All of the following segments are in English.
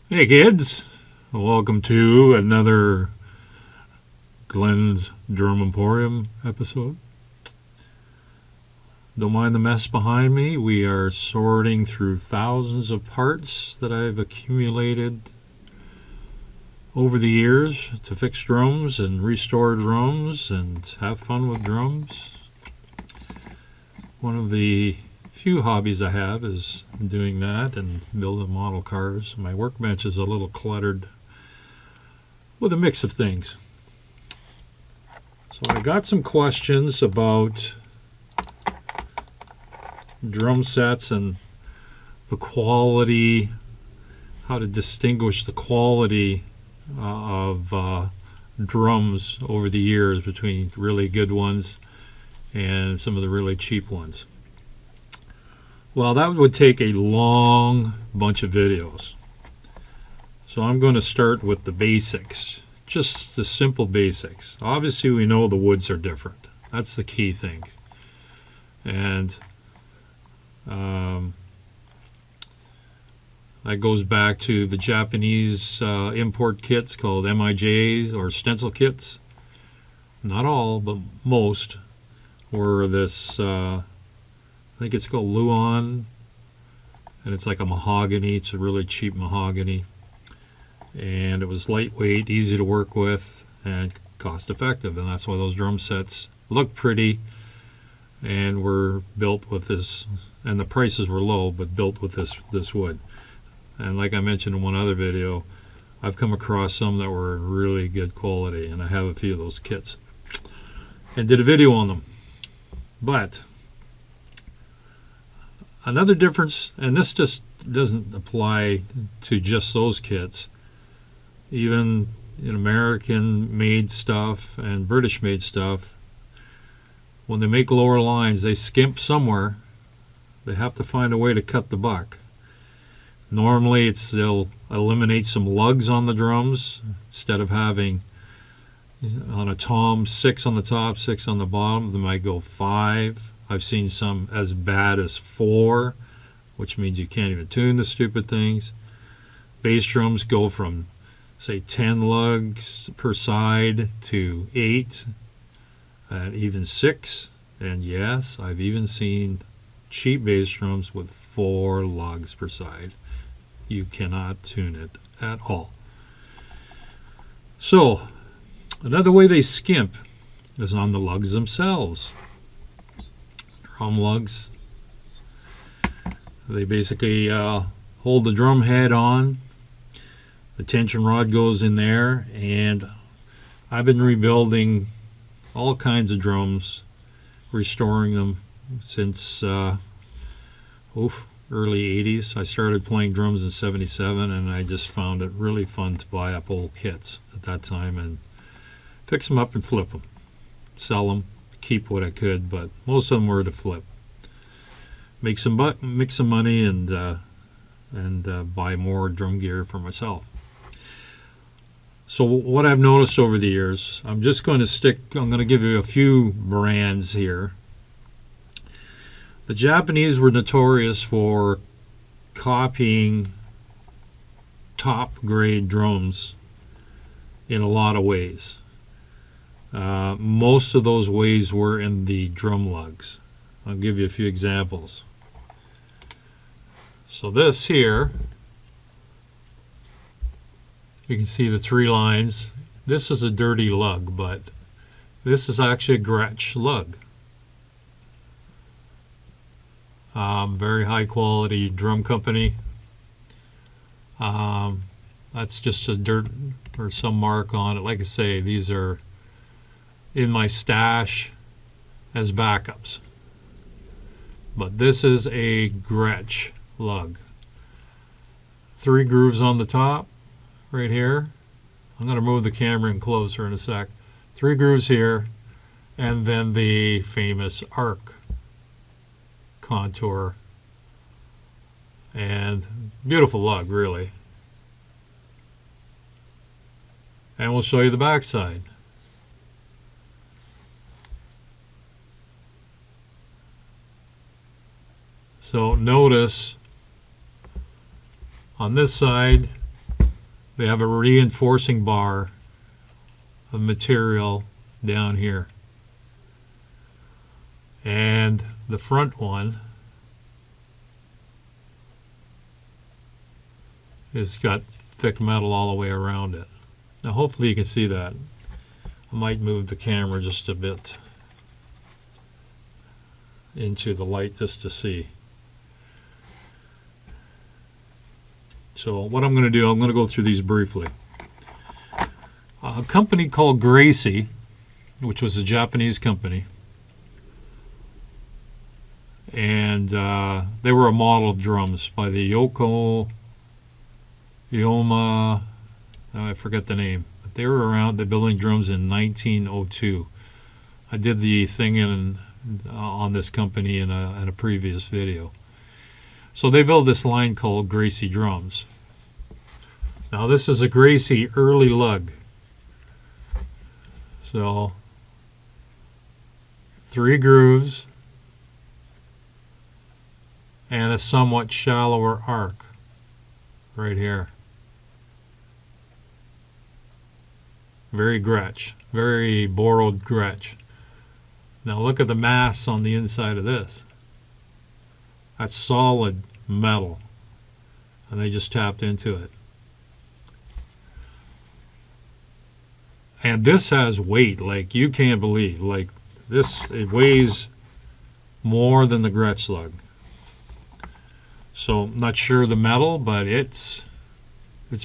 Hey kids, welcome to another Glen's Drum Emporium episode. Don't mind the mess behind me. We are sorting through thousands of parts that I've accumulated over the years to fix drums and restore drums and have fun with drums. One of the few hobbies I have is doing that and building model cars. My workbench is a little cluttered with a mix of things. So I got some questions about drum sets and the quality, how to distinguish the quality of drums over the years between really good ones and some of the really cheap ones. Well, that would take a long bunch of videos. So I'm going to start with the basics, just the simple basics. Obviously, we know the woods are different. That's the key thing. And that goes back to the Japanese import kits called MIJs or stencil kits. Not all, but most were this... I think it's called Luan, and it's like a mahogany. It's a really cheap mahogany, and it was lightweight, easy to work with, and cost effective, and that's why those drum sets look pretty and were built with this, and the prices were low, but built with this wood. And like I mentioned in one other video, I've come across some that were really good quality, and I have a few of those kits and did a video on them. But another difference, and this just doesn't apply to just those kits, even in American-made stuff and British-made stuff, when they make lower lines, they skimp somewhere. They have to find a way to cut the buck. Normally, they'll eliminate some lugs on the drums instead of having on a tom 6 on the top, 6 on the bottom. They might go 5. I've seen some as bad as 4, which means you can't even tune the stupid things. Bass drums go from, say, 10 lugs per side to 8, and even 6. And yes, I've even seen cheap bass drums with 4 lugs per side. You cannot tune it at all. So, another way they skimp is on the lugs themselves. Drum lugs. They basically hold the drum head on. The tension rod goes in there, and I've been rebuilding all kinds of drums, restoring them since early 80s. I started playing drums in 77, and I just found it really fun to buy up old kits at that time and fix them up and flip them, sell them, keep what I could, but most of them were to flip. Make some money and buy more drum gear for myself. So what I've noticed over the years, I'm going to give you a few brands here. The Japanese were notorious for copying top grade drums in a lot of ways. Most of those ways were in the drum lugs. I'll give you a few examples. So this here, you can see the 3 lines. This is a dirty lug, but this is actually a Gretsch lug. Very high quality drum company. That's just a dirt or some mark on it. Like I say, these are in my stash as backups. But this is a Gretsch lug. 3 grooves on the top right here. I'm going to move the camera in closer in a sec. 3 grooves here, and then the famous arc contour. And beautiful lug, really. And we'll show you the backside. So notice on this side They have a reinforcing bar of material down here. And the front one has got thick metal all the way around it. Now hopefully you can see that. I might move the camera just a bit into the light just to see. So what I'm going to do, I'm going to go through these briefly. A company called Gracie, which was a Japanese company, and they were a model of drums by the Yoma, I forget the name, but they were around. They're building drums in 1902. I did the thing on this company in a previous video. So they built this line called Gracie drums. Now this is a Gracie early lug. So 3 grooves and a somewhat shallower arc right here. Very Gretsch, very borrowed Gretsch. Now look at the mass on the inside of this. That's solid metal, and they just tapped into it. And this has weight like you can't believe. Like this, it weighs more than the Gretsch lug. So I'm not sure the metal, but it's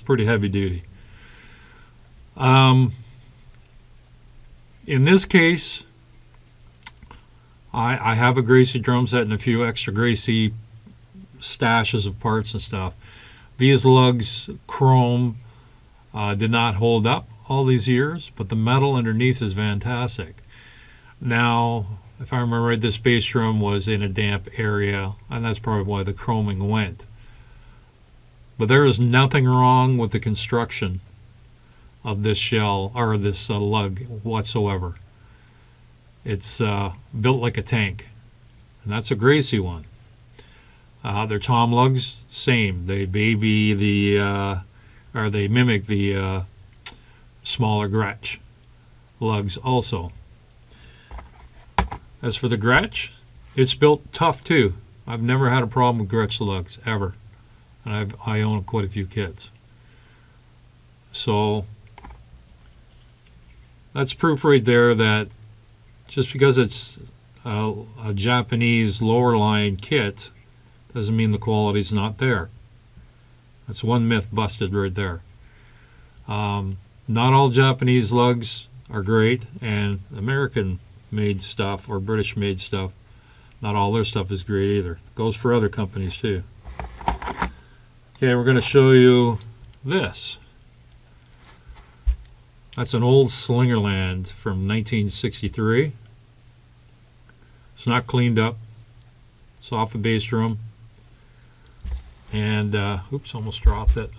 pretty heavy duty. In this case, I have a Gracie drum set and a few extra Gracie stashes of parts and stuff. These lugs, chrome, did not hold up all these years, but the metal underneath is fantastic. Now, if I remember right, this bass drum was in a damp area, and that's probably why the chroming went. But there is nothing wrong with the construction of this shell, or this lug whatsoever. It's built like a tank, and that's a Gracie one. Their tom lugs, same. They baby the, or they mimic the smaller Gretsch lugs also. As for the Gretsch, it's built tough too. I've never had a problem with Gretsch lugs ever, and I own quite a few kits. So that's proof right there that just because it's a Japanese lower line kit doesn't mean the quality's not there. That's one myth busted right there. Not all Japanese lugs are great, and American made stuff or British made stuff, not all their stuff is great either. Goes for other companies too. Okay, we're going to show you this. That's an old Slingerland from 1963. It's not cleaned up. It's off a bass drum. And, oops, almost dropped it.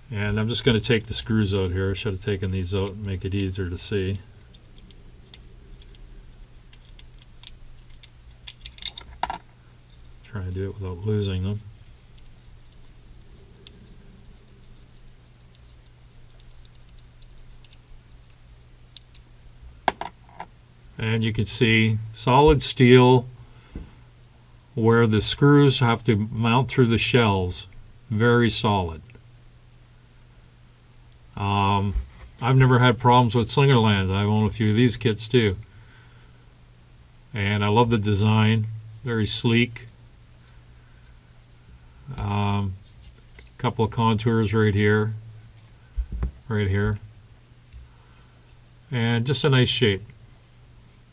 And I'm just going to take the screws out here. I should have taken these out and make it easier to see. Try to do it without losing them. And you can see solid steel where the screws have to mount through the shells. Very solid. I've never had problems with Slingerland. I own a few of these kits too. And I love the design. Very sleek. Couple of contours right here. Right here. And just a nice shape.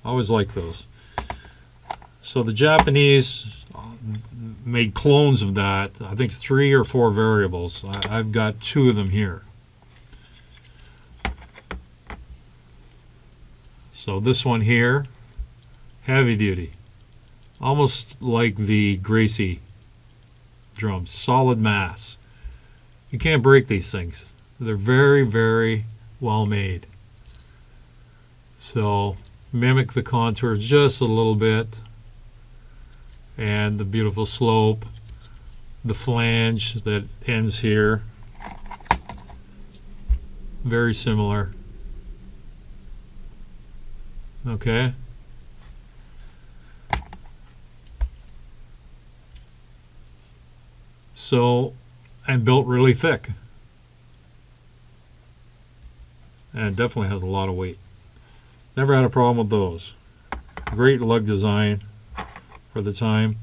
I always like those. So the Japanese made clones of that. I think 3 or 4 variables. I've got 2 of them here. So this one here, heavy duty. Almost like the Gracie drums. Solid mass. You can't break these things. They're very, very well made. So mimic the contour just a little bit, and the beautiful slope, the flange that ends here, very similar. Okay. So, and built really thick. And it definitely has a lot of weight. Never had a problem with those. Great lug design for the time.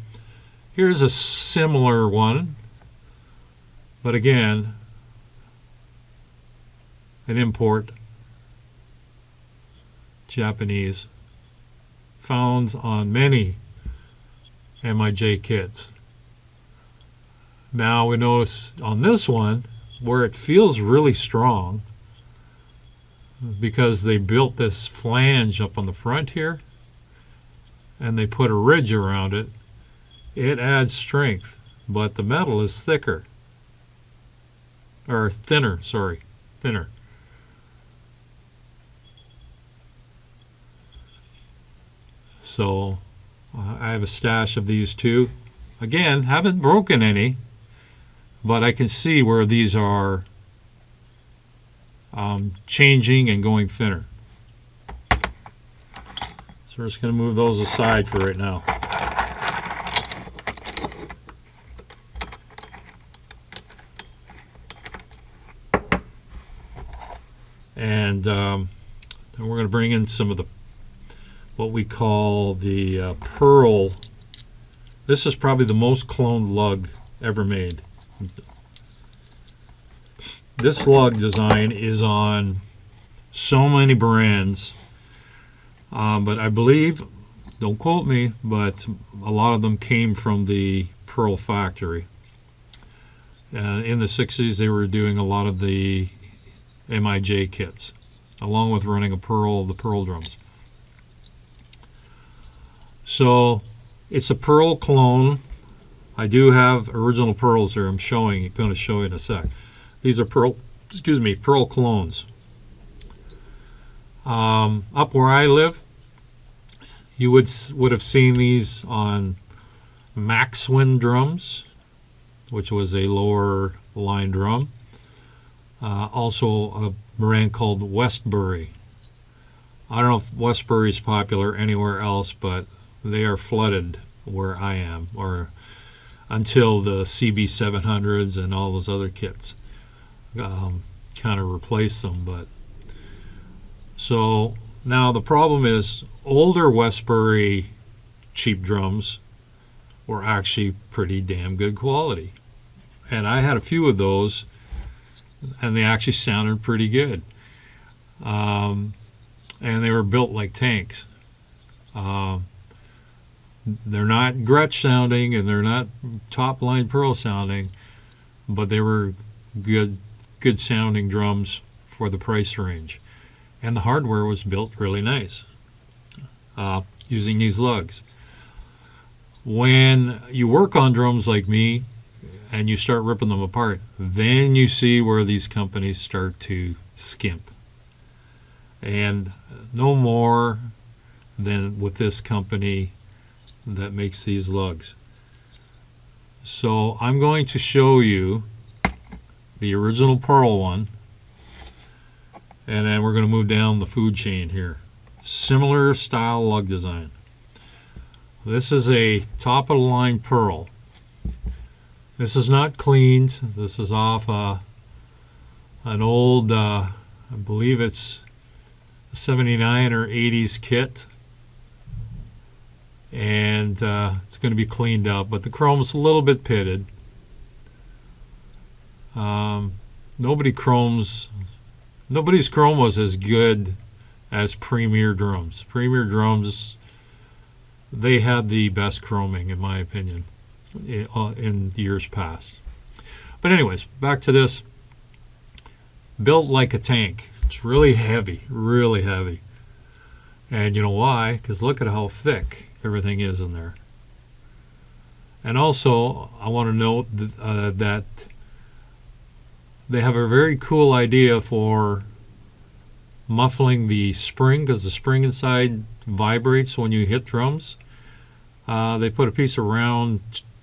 Here's a similar one, but again, an import, Japanese, found on many MIJ kits. Now we notice on this one where it feels really strong because they built this flange up on the front here and they put a ridge around it. It adds strength, but the metal is thicker, or thinner, sorry, thinner. So I have a stash of these too. Again, haven't broken any, but I can see where these are changing and going thinner. So we're just going to move those aside for right now. And then we're going to bring in some of the what we call the pearl. This is probably the most cloned lug ever made. This lug design is on so many brands, but I believe, don't quote me, but a lot of them came from the Pearl factory. In the 60s, they were doing a lot of the MIJ kits, along with running the Pearl drums. So it's a Pearl clone. I do have original Pearls here. I'm going to show you in a sec. These are Pearl clones. Up where I live, you would have seen these on Maxwin drums, which was a lower line drum. Also a brand called Westbury. I don't know if Westbury is popular anywhere else, but they are flooded where I am, or until the CB700s and all those other kits kind of replace them. But so now the problem is older Westbury cheap drums were actually pretty damn good quality, and I had a few of those and they actually sounded pretty good, and they were built like tanks. They're not Gretsch sounding and they're not top line Pearl sounding, but they were good sounding drums for the price range, and the hardware was built really nice using these lugs. When you work on drums like me and you start ripping them apart, then you see where these companies start to skimp, and no more than with this company that makes these lugs. So I'm going to show you the original Pearl one, and then we're going to move down the food chain here. Similar style lug design. This is a top of the line Pearl. This is not cleaned. This is off an old, I believe it's a 79 or 80s kit, and it's going to be cleaned up, but the chrome's a little bit pitted. Nobody's chrome was as good as Premier drums. Premier drums, they had the best chroming in my opinion in years past. But anyways, back to this. Built like a tank. It's really heavy, really heavy. And you know why? Because look at how thick everything is in there. And also, I want to note that they have a very cool idea for muffling the spring, because the spring inside vibrates when you hit drums. They put a piece of round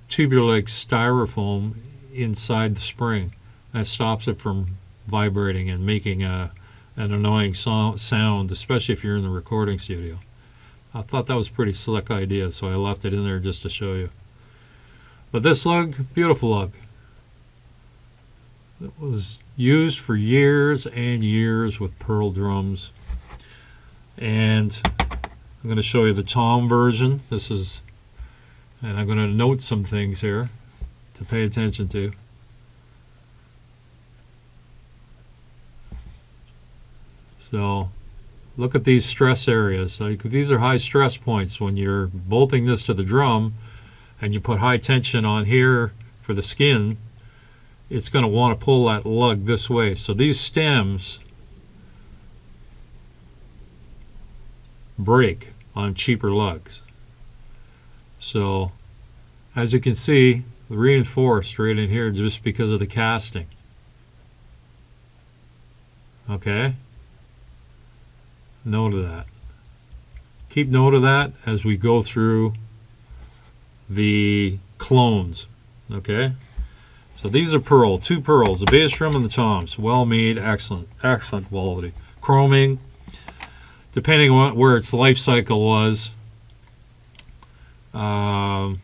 tubular like styrofoam inside the spring that stops it from vibrating and making an annoying sound, especially if you're in the recording studio. I thought that was a pretty slick idea, so I left it in there just to show you. But this lug, beautiful lug. It was used for years and years with pearl drums. And I'm going to show you the tom version. This is, and I'm going to note some things here to pay attention to. So look at these stress areas. Like, these are high stress points when you're bolting this to the drum and you put high tension on here for the skin. It's going to want to pull that lug this way. So these stems break on cheaper lugs. So as you can see, reinforced right in here just because of the casting. Okay? Note of that. Keep note of that as we go through the clones. Okay? So these are pearl, 2 pearls, the bass drum and the toms. Well made, excellent quality. Chroming, depending on where its life cycle was, the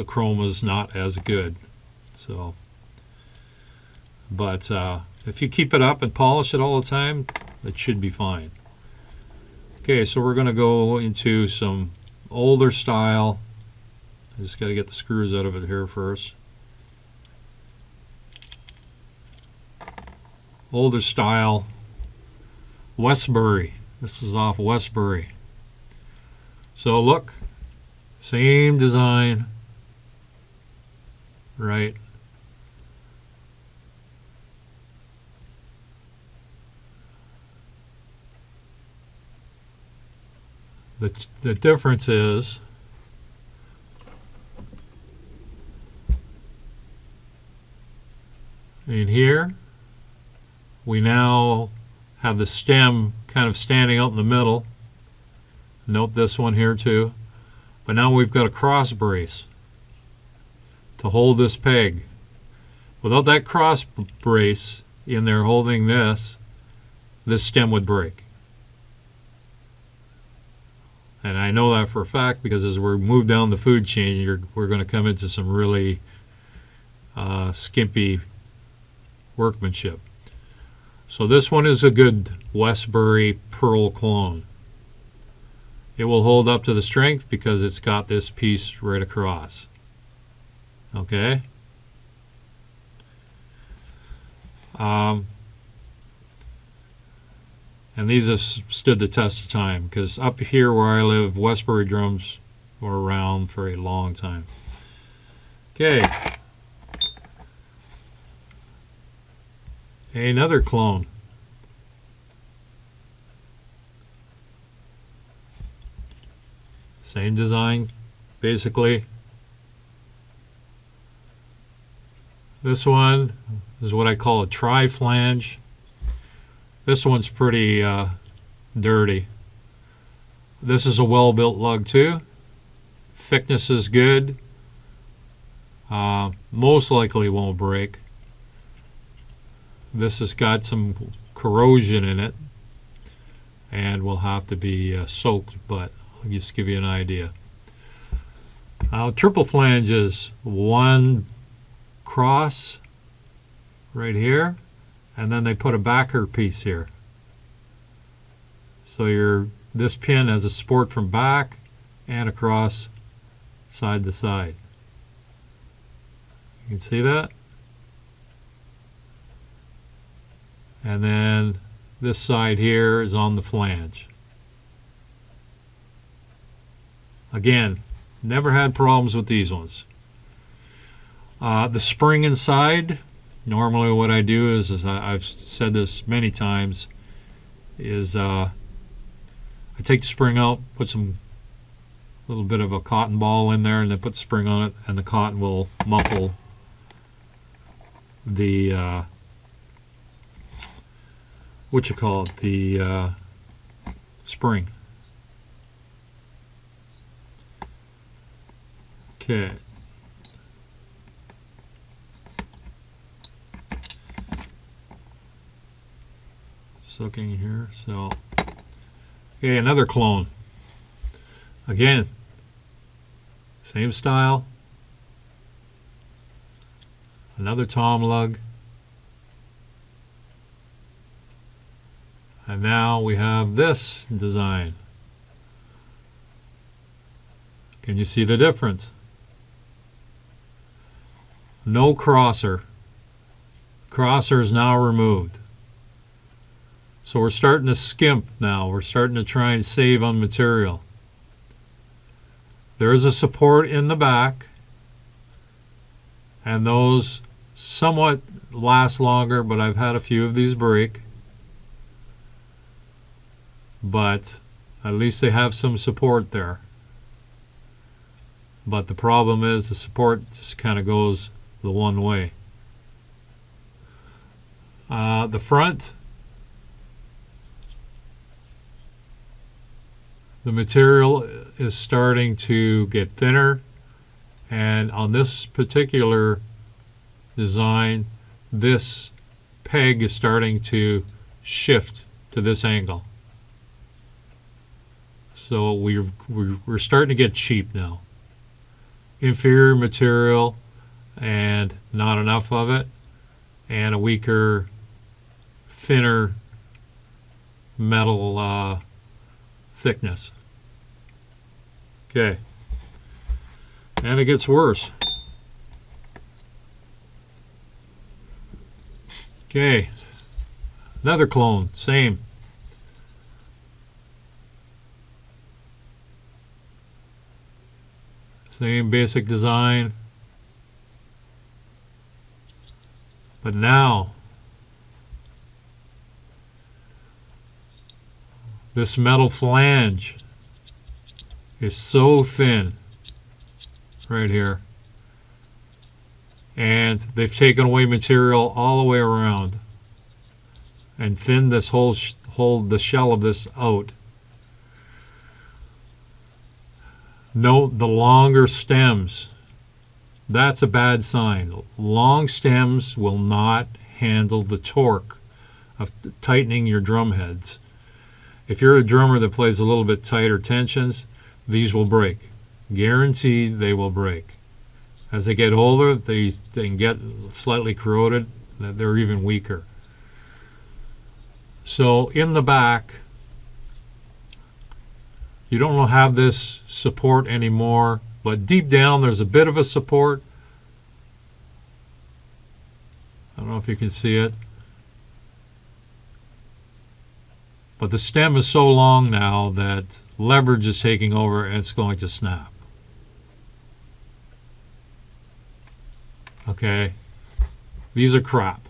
chrome was not as good. So, but if you keep it up and polish it all the time, it should be fine. Okay, so we're going to go into some older style. I just got to get the screws out of it here first. Older style Westbury. This is off Westbury. So look, same design, right? The difference is in here we now have the stem kind of standing out in the middle. Note this one here too. But now we've got a cross brace to hold this peg. Without that cross brace in there holding this stem would break. And I know that for a fact because as we move down the food chain, we're going to come into some really skimpy workmanship. So this one is a good Westbury pearl clone. It will hold up to the strength because it's got this piece right across. Okay? And these have stood the test of time because up here where I live, Westbury drums were around for a long time. Okay. Another clone. Same design, basically. This one is what I call a tri-flange. This one's pretty dirty. This is a well-built lug too. Thickness is good. Most likely won't break. This has got some corrosion in it and will have to be soaked, but I'll just give you an idea. Triple flanges, one cross right here, and then they put a backer piece here. So this pin has a support from back and across side to side. You can see that? And then this side here is on the flange. Again, never had problems with these ones. The spring inside, normally what I do is I've said this many times, is I take the spring out, put some little bit of a cotton ball in there, and then put the spring on it, and the cotton will muffle the the spring. Okay. Just looking here. So, okay, another clone. Again, same style. Another Tom lug. And now we have this design. Can you see the difference? No crosser. Crosser is now removed. So we're starting to skimp now. We're starting to try and save on material. There is a support in the back, and those somewhat last longer, but I've had a few of these break. But at least they have some support there. But the problem is the support just kind of goes the one way. The front, the material is starting to get thinner, and on this particular design, this peg is starting to shift to this angle. So we're starting to get cheap now. Inferior material and not enough of it, and a weaker, thinner metal thickness. Okay, and it gets worse. Okay, another clone, same. Same basic design. But now, this metal flange is so thin right here. And they've taken away material all the way around and thinned this whole the shell of this out. Note the longer stems. That's a bad sign. Long stems will not handle the torque of tightening your drum heads. If you're a drummer that plays a little bit tighter tensions, these will break. Guaranteed they will break. As they get older, they can get slightly corroded. They're even weaker. So in the back, you don't have this support anymore, but deep down there's a bit of a support. I don't know if you can see it. But the stem is so long now that leverage is taking over and it's going to snap. Okay, these are crap.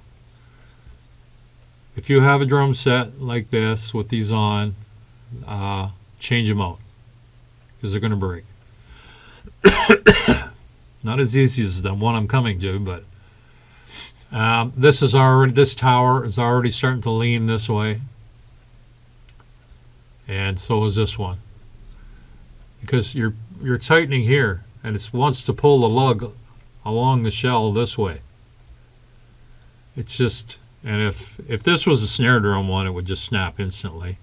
If you have a drum set like this with these on, change them out because they're going to break. Not as easy as the one I'm coming to, but this tower is already starting to lean this way, and so is this one, because you're tightening here, and it wants to pull the lug along the shell this way. It's just, and if this was a snare drum one, it would just snap instantly.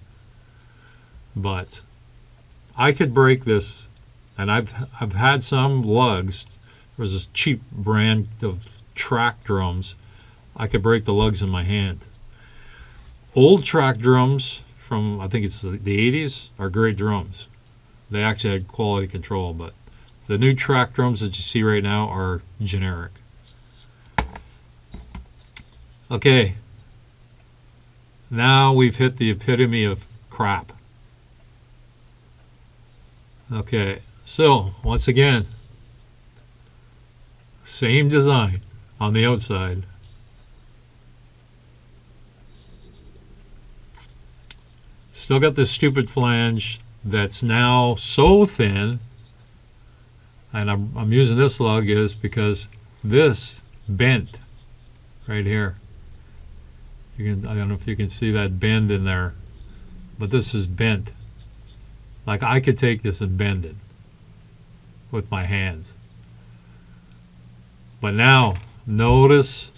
But I could break this, and I've had some lugs. There was a cheap brand of track drums. I could break the lugs in my hand. Old track drums from, I think it's the 80s, are great drums. They actually had quality control, but the new track drums that you see right now are generic. Okay, now we've hit the epitome of crap. Okay, so once again, same design on the outside. Still got this stupid flange that's now so thin, and I'm using this lug is because this bent right here. I don't know if you can see that bend in there, but this is bent. Like I could take this and bend it with my hands. But now, notice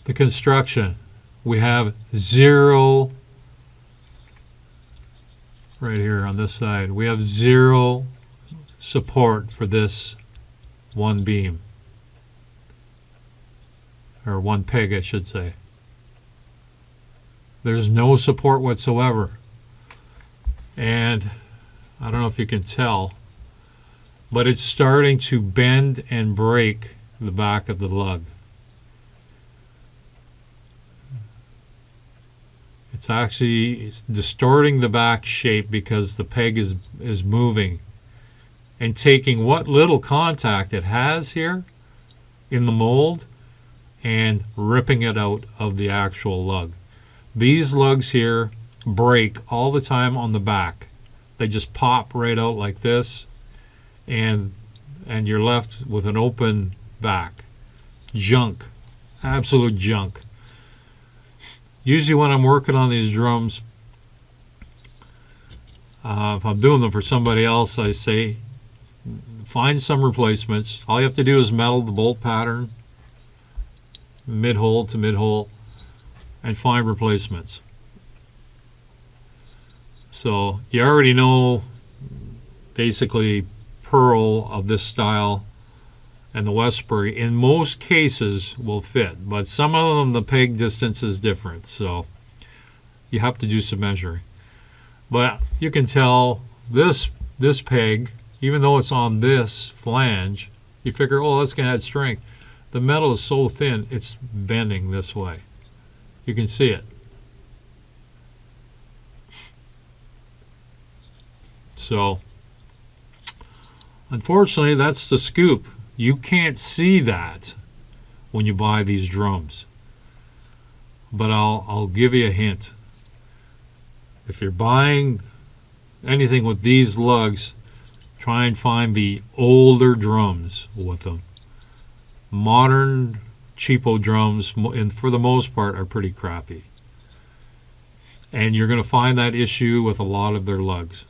the construction. we have zero, right here on this side, we have zero support for this one beam, or one peg I should say. There's no support whatsoever. And I don't know if you can tell, but it's starting to bend and break the back of the lug. It's actually distorting the back shape because the peg is moving and taking what little contact it has here in the mold and ripping it out of the actual lug. These lugs here break all the time on the back. They just pop right out like this, and you're left with an open back. Junk. Absolute junk. Usually when I'm working on these drums, if I'm doing them for somebody else, I say find some replacements. All you have to do is metal the bolt pattern, mid-hole to mid-hole, and find replacements. So you already know basically pearl of this style and the Westbury in most cases will fit, but some of them the peg distance is different, so you have to do some measuring. But you can tell this peg, even though it's on this flange, you figure, oh, that's gonna add strength. The metal is so thin it's bending this way. You can see it. So unfortunately, that's the scoop. You can't see that when you buy these drums. But I'll give you a hint. If you're buying anything with these lugs, try and find the older drums with them. Modern cheapo drums, and for the most part, are pretty crappy. And you're going to find that issue with a lot of their lugs.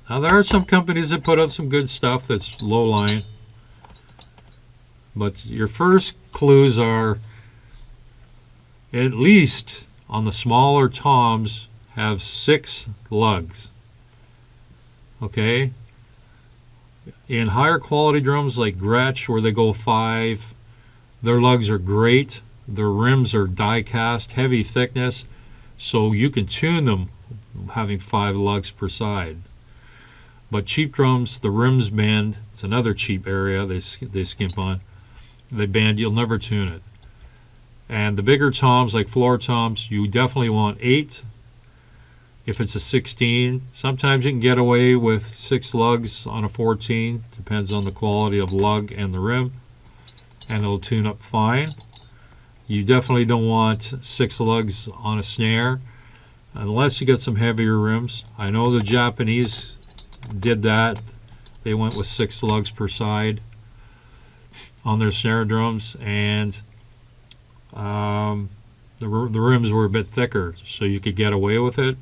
Now, there are some companies that put out some good stuff that's low-lying. But your first clues are, at least on the smaller toms, have 6 lugs. Okay? In higher quality drums like Gretsch, where they go 5, their lugs are great. Their rims are die-cast, heavy thickness, so you can tune them having 5 lugs per side. But cheap drums, the rims bend. It's another cheap area they skimp on. They bend, you'll never tune it. And the bigger toms, like floor toms, you definitely want 8. If it's a 16, sometimes you can get away with 6 lugs on a 14. Depends on the quality of lug and the rim. And it'll tune up fine. You definitely don't want 6 lugs on a snare unless you get some heavier rims. I know the Japanese did that. They went with 6 lugs per side on their snare drums, and the rims were a bit thicker, so you could get away with it.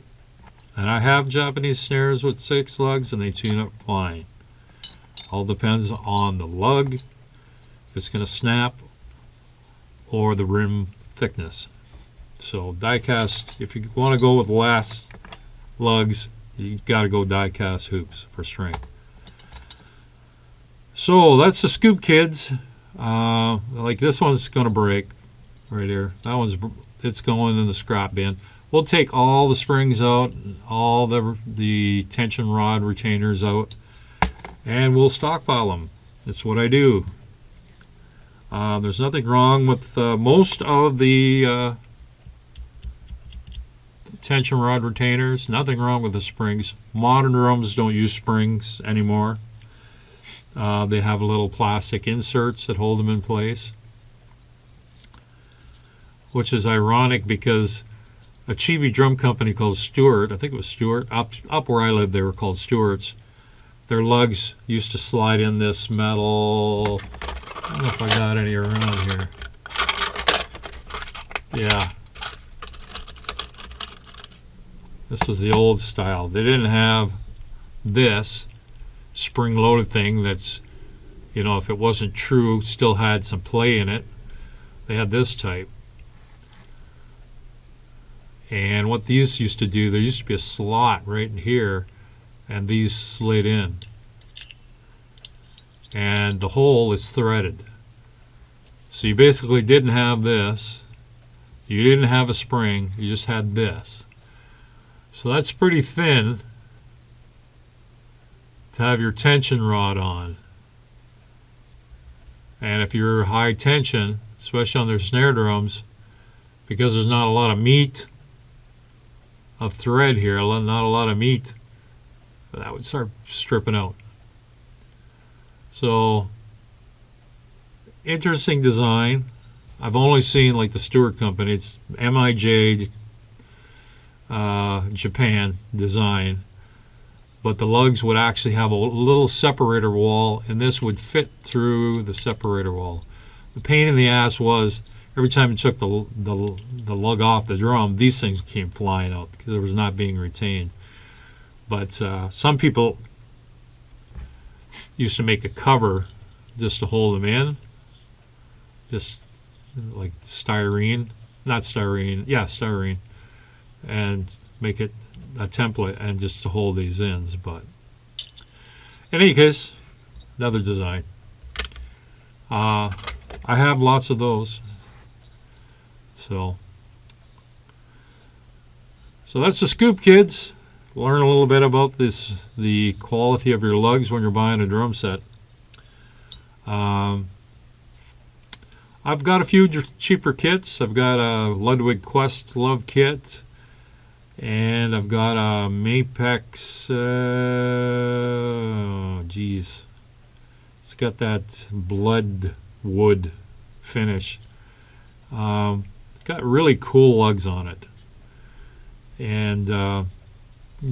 And I have Japanese snares with 6 lugs, and they tune up fine. All depends on the lug, if it's going to snap, or the rim thickness. So die-cast, if you want to go with less lugs, you got to go die-cast hoops for strength. So that's the scoop, kids. Like this one's going to break right here. That one's, it's going in the scrap bin. We'll take all the springs out, all the tension rod retainers out, and we'll stockpile them. That's what I do. There's nothing wrong with most of the tension rod retainers. Nothing wrong with the springs. Modern drums don't use springs anymore. They have little plastic inserts that hold them in place, which is ironic because a chibi drum company called Stewart, I think it was Stewart, up where I lived they were called Stewart's, their lugs used to slide in this metal. I don't know if I got any around here. Yeah. This was the old style. They didn't have this spring-loaded thing that's, you know, if it wasn't true, still had some play in it. They had this type. And what these used to do, there used to be a slot right in here, and these slid in. And the hole is threaded. So you basically didn't have this. You didn't have a spring. You just had this. So that's pretty thin to have your tension rod on. And if you're high tension, especially on their snare drums, because there's not a lot of meat of thread here, not a lot of meat, that would start stripping out. So, interesting design. I've only seen like the Stewart Company. It's MIJ Japan design. But the lugs would actually have a little separator wall, and this would fit through the separator wall. The pain in the ass was every time you took the lug off the drum, these things came flying out because it was not being retained. But some people used to make a cover just to hold them in, just like styrene, not styrene, yeah, styrene, and make it a template and just to hold these ends. But in any case, another design. I have lots of those. So that's the scoop, kids. Learn a little bit about the quality of your lugs when you're buying a drum set. I've got a few cheaper kits. I've got a Ludwig Quest Love kit, and I've got a Mapex. It's got that blood wood finish. Got really cool lugs on it, and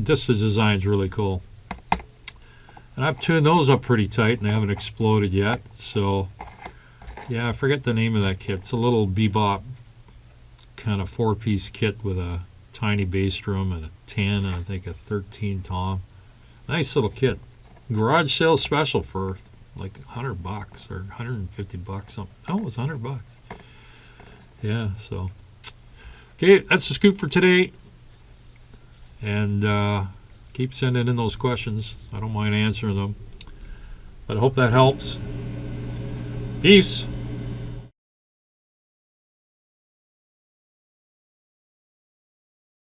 just the design's really cool. And I've tuned those up pretty tight, and they haven't exploded yet. So, yeah, I forget the name of that kit. It's a little bebop kind of 4-piece kit with a tiny bass drum and a 10 and I think a 13 tom. Nice little kit. Garage sale special for like $100 or $150 something. Oh, it was $100. Yeah, so. Okay, that's the scoop for today. And keep sending in those questions. I don't mind answering them. But I hope that helps. Peace.